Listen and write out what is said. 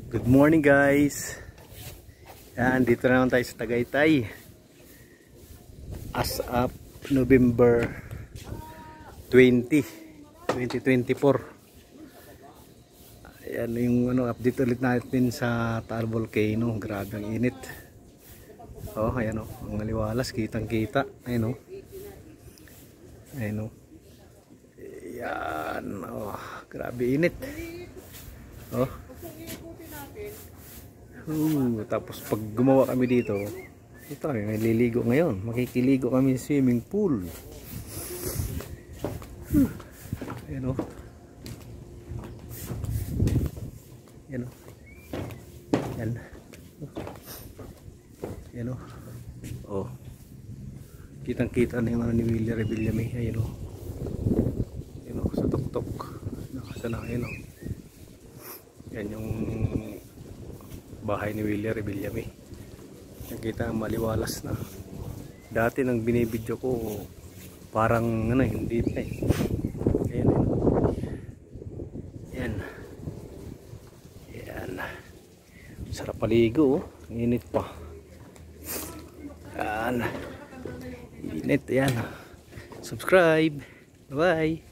Good morning guys. Yan, dito na naman tayo sa Tagaytay. As of November 20, 2024. Ayan yung update ulit natin sa Taal Volcano. Grabe ang init. Oh, ayan oh, ang maliwalas, kitang-kita. Ayan oh. Ayan oh. Ayan oh, grabe init. Oh. Tapos pag gumawa kami dito, ito kami naliligo ngayon. Makikiligo kami sa swimming pool. Ayan o. Ayan o. Ayan. Ayan o. Oh. Kitang kita na yung ni Willie Rebillame. Ayan o. Ayan o. Sa tuktok. Nakasana. Ayan o. Yan yung bahay ni Willie Rebillame. Nakita maliwalas na. Dati nang binibidyo ko parang hindi pa eh. Ayan. Yan. Yan. Sarap paligo oh. Init pa. Yan. Init yan. Subscribe. Bye.